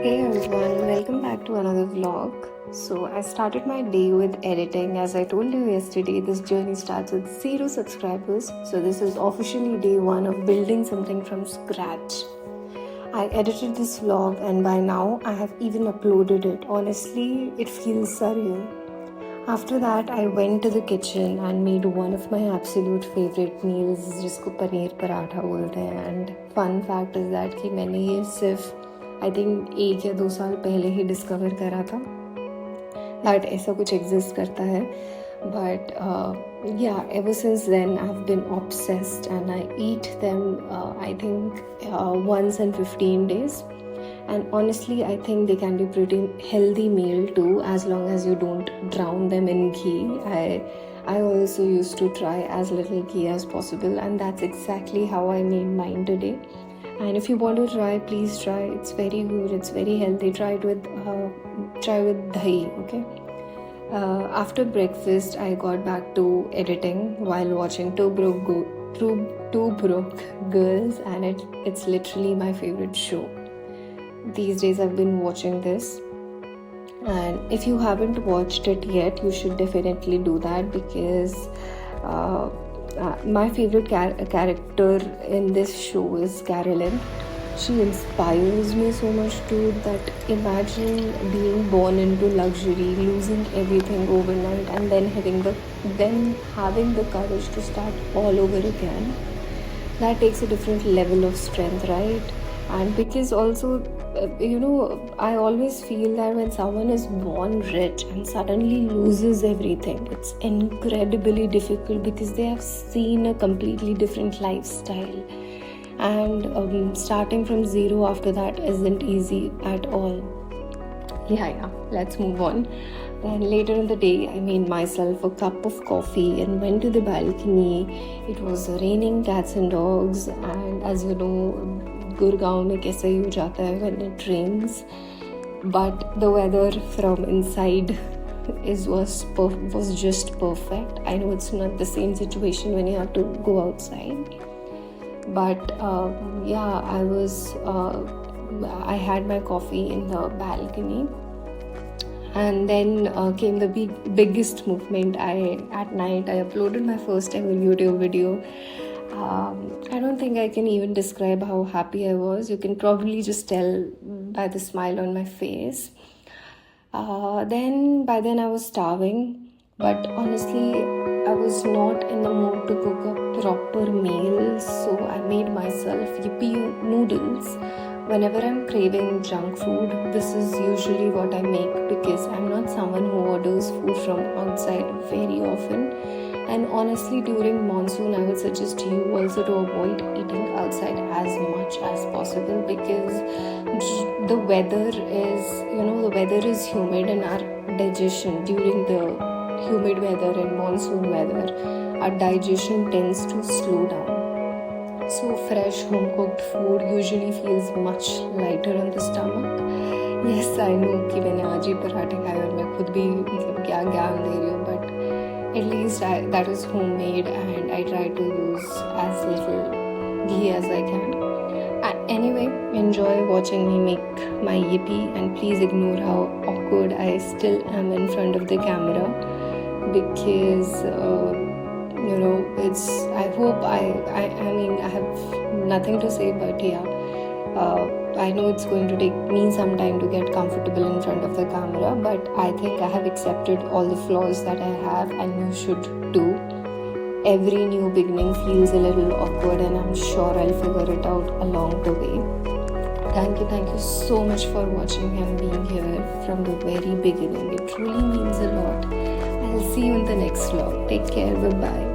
Hey everyone, welcome back to another vlog. So, I started my day with editing. As I told you yesterday, this journey starts with 0 subscribers. So, this is officially day one of building something from scratch. I edited this vlog and by now I have even uploaded it. Honestly, it feels surreal. After that, I went to the kitchen and made one of my absolute favorite meals, जिसको पनीर पराठा बोलते हैं. And fun fact is that कि मैंने ये सिर्फ I think 1 या 2 साल पहले ही डिस्कवर करा था दैट ऐसा कुछ एग्जिस्ट करता है. But yeah ever since then I have been obsessed and I eat them I think once in 15 days. And honestly, I think they can be pretty healthy meal too, as long as you don't drown them in ghee. I also used to try as little ghee as possible, and that's exactly how I made mine today. And if you want to try, please try. It's very good. It's very healthy. Try with dahi. Okay. After breakfast, I got back to editing while watching Two Broke Girls, and it's literally my favorite show. These days I've been watching this, and if you haven't watched it yet, you should definitely do that because my favorite character in this show is Carolyn. She inspires me so much too, that imagine being born into luxury, losing everything overnight, and then having the courage to start all over again. That takes a different level of strength, right? And because also, I always feel that when someone is born rich and suddenly loses everything, it's incredibly difficult because they have seen a completely different lifestyle. And starting from zero after that isn't easy at all. Yeah, let's move on. Then later in the day, I made myself a cup of coffee and went to the balcony. It was raining cats and dogs, and as you know, Gurgaon में कैसे ही हो जाता है when it rains. But the weather from inside was just perfect. I know it's not the same situation when you have to go outside. But I had my coffee in the balcony. And then came the biggest movement. At night I uploaded my first ever YouTube video. I don't think I can even describe how happy I was. You can probably just tell by the smile on my face. By then I was starving, but honestly I was not in the mood to cook a proper meal, so I made myself yippee noodles. Whenever I'm craving junk food, this is usually what I make because I'm not someone who orders food from outside very often. And honestly, during monsoon, I would suggest you also to avoid eating outside as much as possible because the weather is humid, and our digestion during the humid weather and monsoon weather, our digestion tends to slow down. So fresh home-cooked food usually feels much lighter on the stomach. Yes, I know कि मैंने आज ही पराठे खाए और मैं खुद भी मतलब क्या ज्ञान दे रही हूँ, but at least that is homemade and I try to use as little ghee as I can. Anyway, enjoy watching me make my yippee, and please ignore how awkward I still am in front of the camera because it's, I hope I mean I have nothing to say, but I know it's going to take me some time to get comfortable in front of the camera, but I think I have accepted all the flaws that I have, and you should too. Every new beginning feels a little awkward, and I'm sure I'll figure it out along the way. Thank you so much for watching and being here from the very beginning. It truly means a lot. I'll see you in the next vlog. Take care. Bye-bye.